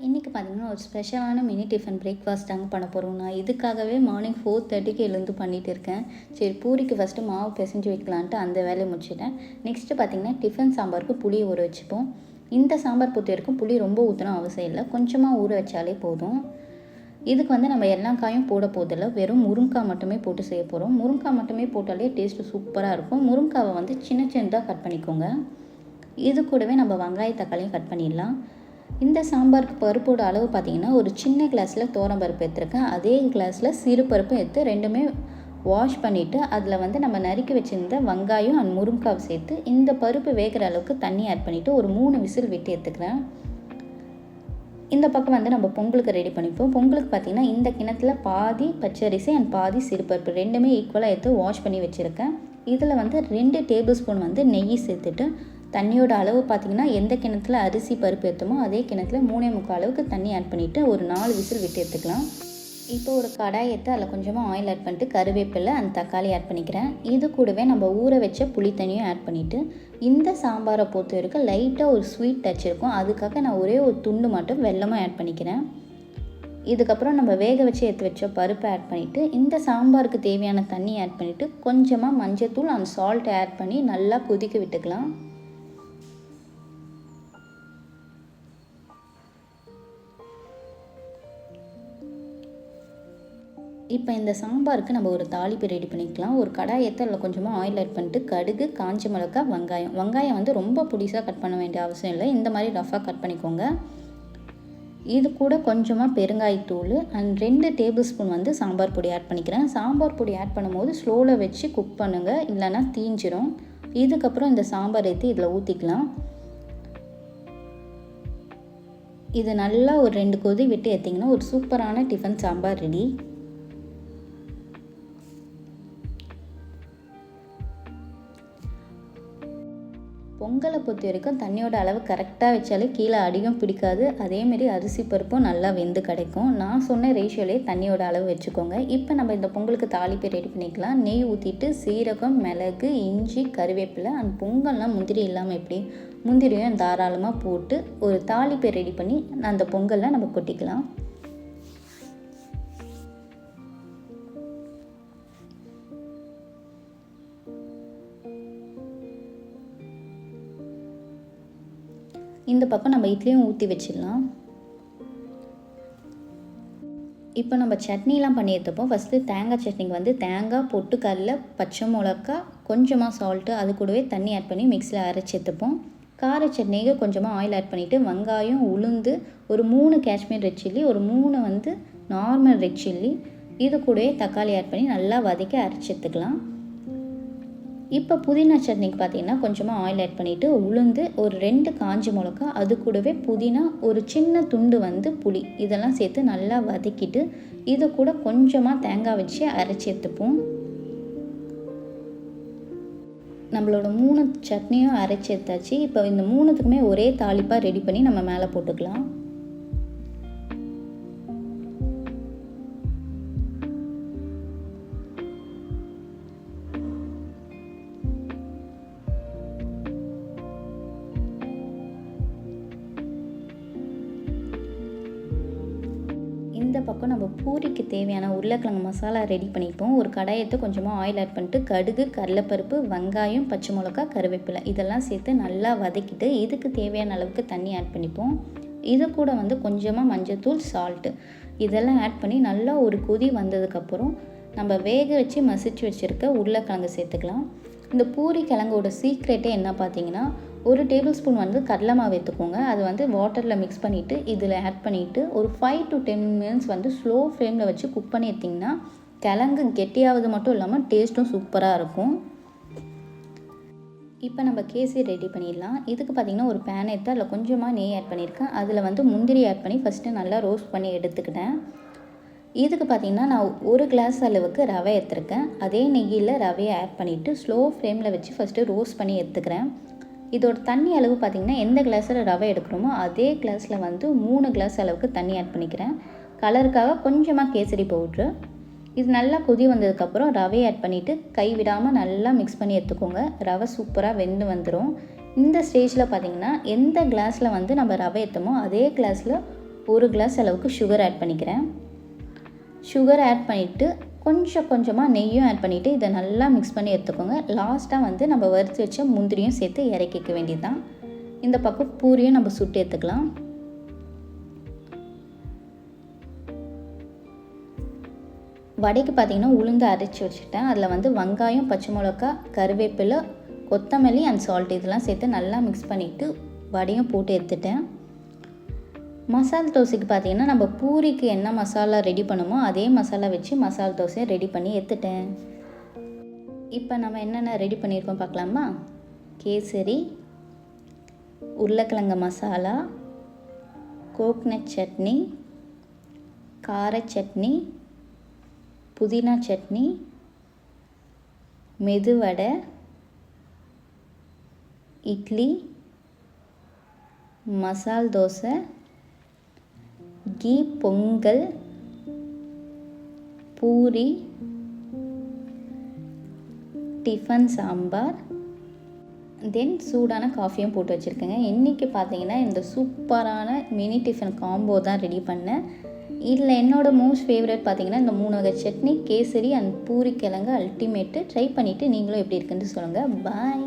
இன்றைக்கி பார்த்திங்கன்னா ஒரு ஸ்பெஷலான மினி டிஃபன் பிரேக்ஃபாஸ்ட் தாங்க பண்ண போகிறோம். நான் இதுக்காகவே மார்னிங் 4:30க்கு எழுந்து பண்ணிகிட்டு இருக்கேன். சரி, பூரிக்கு ஃபஸ்ட்டு மாவு பிசைஞ்சு வைக்கலான்ட்டு அந்த வேலையை முடிச்சிட்டேன். நெக்ஸ்ட்டு பார்த்திங்கன்னா டிஃபன் சாம்பாருக்கு புளி ஊற வச்சுப்போம். இந்த சாம்பார் பொறுத்த வரைக்கும் புளி ரொம்ப ஊற்றணும் அவசியம் இல்லை, கொஞ்சமாக ஊற வச்சாலே போதும். இதுக்கு நம்ம எல்லா காயும் போட போதில்லை, வெறும் முருங்காய் மட்டுமே போட்டு செய்ய போகிறோம். முருங்காய் மட்டுமே போட்டாலே டேஸ்ட்டு சூப்பராக இருக்கும். முருங்காவை சின்ன சின்னதாக கட் பண்ணிக்கோங்க. இது கூடவே நம்ம வெங்காய தக்காளியும் கட் பண்ணிடலாம். இந்த சாம்பாருக்கு பருப்போட அளவு பார்த்திங்கன்னா ஒரு சின்ன கிளாஸில் பருப்பு எடுத்துருக்கேன். அதே கிளாஸில் சிறு பருப்பும் எடுத்து ரெண்டுமே வாஷ் பண்ணிவிட்டு அதில் நம்ம நறுக்கி வச்சுருந்த வெங்காயம் அண்ட் முருங்காவை சேர்த்து இந்த பருப்பு வேகிற அளவுக்கு தண்ணி ஆட் பண்ணிவிட்டு ஒரு 3 விசில் விட்டு எடுத்துக்கிறேன். இந்த பக்கம் நம்ம பொங்கலுக்கு ரெடி பண்ணிப்போம். பொங்கலுக்கு பார்த்திங்கன்னா இந்த கிணத்துல பாதி பச்சரிசி அண்ட் பாதி சிறுபருப்பு ரெண்டுமே ஈக்குவலாக எடுத்து வாஷ் பண்ணி வச்சுருக்கேன். இதில் 2 டேபிள் ஸ்பூன் நெய் சேர்த்துட்டு தண்ணியோட அளவு பார்த்திங்கன்னா எந்த கிணத்துல அரிசி பருப்பு எடுத்தோமோ அதே கிணத்துல 3.25 அளவுக்கு தண்ணி ஆட் பண்ணிவிட்டு ஒரு 4 விசில் விட்டு எடுத்துக்கலாம். இப்போ ஒரு கடாய் எடுத்து அதில் கொஞ்சமாக ஆயில் ஆட் பண்ணிட்டு கருவேப்பிலை அண்ட் தக்காளி ஆட் பண்ணிக்கிறேன். இது கூடவே நம்ம ஊற வச்ச புளி தண்ணியும் ஆட் பண்ணிவிட்டு இந்த சாம்பாரை பொறுத்த வரைக்கும் லைட்டாக ஒரு ஸ்வீட் டச் இருக்கும். அதுக்காக நான் ஒரே ஒரு துண்டு மட்டும் வெல்லமும் ஆட் பண்ணிக்கிறேன். இதுக்கப்புறம் நம்ம வேக வச்சு எடுத்து வச்ச பருப்பை ஆட் பண்ணிவிட்டு இந்த சாம்பாருக்கு தேவையான தண்ணி ஆட் பண்ணிவிட்டு கொஞ்சமாக மஞ்சள்தூள் அண்ட் சால்ட் ஆட் பண்ணி நல்லா கொதிக்க விட்டுக்கலாம். இப்போ இந்த சாம்பாருக்கு நம்ம ஒரு தாளிப்பு ரெடி பண்ணிக்கலாம். ஒரு கடாய் எடுத்து அதில் கொஞ்சமாக ஆயில் ஆட் பண்ணிட்டு கடுகு, காஞ்ச மிளகாய், வெங்காயம் ரொம்ப பொடிசாக கட் பண்ண வேண்டிய அவசியம் இல்லை, இந்த மாதிரி ரஃபாக கட் பண்ணிக்கோங்க. இது கூட கொஞ்சமாக பெருங்காயத்தூள் அண்ட் 2 டேபிள் ஸ்பூன் சாம்பார் பொடி ஆட் பண்ணிக்கிறேன். சாம்பார் பொடி ஆட் பண்ணும்போது ஸ்லோவில் வச்சு குக் பண்ணுங்கள், இல்லைன்னா தீஞ்சிரும். இதுக்கப்புறம் இந்த சாம்பார் எடுத்து இதில் ஊற்றிக்கலாம். இது நல்லா ஒரு 2 கொதி விட்டு எடுத்திங்கன்னா ஒரு சூப்பரான டிஃபன் சாம்பார் ரெடி. பொங்கலை பொறுத்த வரைக்கும் தண்ணியோட அளவு கரெக்டாக வச்சாலே கீழே அடியும் பிடிக்காது. அதேமாரி அரிசி பருப்பும் நல்லா வெந்து கிடைக்கும். நான் சொன்ன ரேஷியோலே தண்ணியோட அளவு வச்சுக்கோங்க. இப்போ நம்ம இந்த பொங்கலுக்கு தாளிப்பு ரெடி பண்ணிக்கலாம். நெய் ஊற்றிட்டு சீரகம், மிளகு, இஞ்சி, கருவேப்பிலை அண்ட் பொங்கல்லாம் முந்திரி இல்லாமல் எப்படி முந்திரியும் தாராளமாக போட்டு ஒரு தாளிப்பு ரெடி பண்ணி அந்த பொங்கலில் நம்ம கொட்டிக்கலாம். இந்த பக்கம் நம்ம இட்லியும் ஊற்றி வச்சிடலாம். இப்போ நம்ம சட்னிலாம் பண்ணி எடுத்துப்போம். ஃபஸ்ட்டு தேங்காய் சட்னிக்கு தேங்காய், பொட்டுக்கடலை, பச்சை மிளகா, கொஞ்சமாக சால்ட்டு, அது கூடவே தண்ணி ஆட் பண்ணி மிக்ஸியில் அரைச்சி எடுத்துப்போம். கார சட்னிக்கு கொஞ்சமாக ஆயில் ஆட் பண்ணிவிட்டு வெங்காயம், உளுந்து, ஒரு 3 காஷ்மீர் ரெட் சில்லி, ஒரு 3 நார்மல் ரெட் சில்லி, இது கூடவே தக்காளி ஆட் பண்ணி நல்லா வதக்கி அரைச்சி எடுத்துக்கலாம். இப்போ புதினா சட்னிக்கு பார்த்திங்கன்னா கொஞ்சமாக ஆயில் ஆட் பண்ணிவிட்டு உளுந்து, ஒரு 2 காஞ்ச மிளகா, அது கூடவே புதினா, ஒரு சின்ன துண்டு புளி, இதெல்லாம் சேர்த்து நல்லா வதக்கிட்டு இது கூட கொஞ்சமாக தேங்காய் வச்சு அரைச்சி எடுத்துப்போம். நம்மளோட 3 சட்னியும் அரைச்சி எடுத்தாச்சு. இப்போ இந்த 3த்துக்குமே ஒரே தாளிப்பாக ரெடி பண்ணி நம்ம மேலே போட்டுக்கலாம். இந்த பக்கம் நம்ம பூரிக்கு தேவையான உருளைக்கிழங்கு மசாலா ரெடி பண்ணிப்போம். ஒரு கடாயத்தை கொஞ்சமாக ஆயில் ஆட் பண்ணிட்டு கடுகு, கடலைப்பருப்பு, வெங்காயம், பச்சை மிளகா, கருவேப்பிலை இதெல்லாம் சேர்த்து நல்லா வதக்கிட்டு இதுக்கு தேவையான அளவுக்கு தண்ணி ஆட் பண்ணிப்போம். இது கூட கொஞ்சமாக மஞ்சள்தூள், சால்ட்டு இதெல்லாம் ஆட் பண்ணி நல்லா ஒரு கொதி வந்ததுக்கப்புறம் நம்ம வேக வச்சு மசிச்சு வச்சுருக்க உருளைக்கிழங்கு சேர்த்துக்கலாம். இந்த பூரி கிழங்கோட சீக்ரெட்டே என்ன பார்த்தீங்கன்னா, ஒரு டேபிள் ஸ்பூன் கடலை மாவு எடுத்துக்கோங்க. அது வாட்டரில் மிக்ஸ் பண்ணிவிட்டு இதில் ஆட் பண்ணிவிட்டு ஒரு 5 to 10 மினிட்ஸ் ஸ்லோ ஃப்ளேமில் வச்சு குக் பண்ணி எடுத்திங்கன்னா கிழங்கு கெட்டியாவது மட்டும் இல்லாமல் டேஸ்ட்டும் சூப்பராக இருக்கும். இப்போ நம்ம கேசரி ரெடி பண்ணிடலாம். இதுக்கு பார்த்திங்கன்னா ஒரு பேன் எடுத்து அதில் கொஞ்சமாக நெய் ஆட் பண்ணியிருக்கேன். அதில் முந்திரி ஆட் பண்ணி ஃபஸ்ட்டு நல்லா ரோஸ்ட் பண்ணி எடுத்துக்கிட்டேன். இதுக்கு பார்த்திங்கன்னா நான் 1 கிளாஸ் அளவுக்கு ரவை எடுத்துருக்கேன். அதே நெய்யில் ரவையை ஆட் பண்ணிவிட்டு ஸ்லோ ஃப்ளேமில் வச்சு ஃபஸ்ட்டு ரோஸ்ட் பண்ணி எடுத்துக்கிறேன். இதோட தண்ணி அளவு பார்த்திங்கன்னா எந்த கிளாஸில் ரவை எடுக்கிறோமோ அதே கிளாஸில் வந்து 3 கிளாஸ் அளவுக்கு தண்ணி ஆட் பண்ணிக்கிறேன். கலருக்காக கொஞ்சமாக கேசரி பவுட்ரு. இது நல்லா கொதி வந்ததுக்கப்புறம் ரவையை ஆட் பண்ணிவிட்டு கை விடாமல் நல்லா மிக்ஸ் பண்ணி எடுத்துக்கோங்க. ரவை சூப்பராக வெந்து வந்துடும். இந்த ஸ்டேஜில் பார்த்திங்கன்னா எந்த கிளாஸில் வந்து நம்ம ரவை ஏற்றமோ அதே கிளாஸில் 1 கிளாஸ் அளவுக்கு சுகர் ஆட் பண்ணிக்கிறேன். சுகர் ஆட் பண்ணிவிட்டு கொஞ்சம் கொஞ்சமாக நெய்யும் ஆட் பண்ணிவிட்டு இதை நல்லா மிக்ஸ் பண்ணி எடுத்துக்கோங்க. லாஸ்ட்டாக வந்து நம்ம வறுத்து வச்ச முந்திரியும் சேர்த்து இறக்கிக்க வேண்டியது தான். இந்த பக்கம் பூரியும் நம்ம சுட்டு எடுத்துக்கலாம். வடைக்கு பார்த்திங்கன்னா உளுந்து அரைச்சி வச்சுட்டேன். அதில் வந்து வெங்காயம், பச்சை மிளகா, கருவேப்பிலை, கொத்தமல்லி அண்ட் சால்ட் இதெல்லாம் சேர்த்து நல்லா மிக்ஸ் பண்ணிவிட்டு வடையும் போட்டு எடுத்துட்டேன். மசால் தோசைக்கு பார்த்திங்கன்னா நம்ம பூரிக்கு என்ன மசாலா ரெடி பண்ணுமோ அதே மசாலா வச்சு மசால் தோசையை ரெடி பண்ணி எடுத்துட்டேன். இப்போ நம்ம என்னென்ன ரெடி பண்ணியிருக்கோம் பார்க்கலாமா? கேசரி, உருளைக்கிழங்கு மசாலா, கோக்னட் சட்னி, கார சட்னி, புதினா சட்னி, மெதுவடை, இட்லி, மசால் தோசை, கீ பொங்கல், பூரி, டிஃபன் சாம்பார், தென் சூடான காஃபியும் போட்டு வச்சுருக்கேங்க. இன்றைக்கி பார்த்தீங்கன்னா இந்த சூப்பரான மினி டிஃபன் காம்போ தான் ரெடி பண்ணேன். இதில் என்னோடய மோஸ்ட் ஃபேவரட் பார்த்திங்கன்னா இந்த 3 வகை சட்னி, கேசரி அண்ட் பூரி கிழங்கு அல்டிமேட்டு. ட்ரை பண்ணிவிட்டு நீங்களும் எப்படி இருக்குன்னு சொல்லுங்கள். பாய்.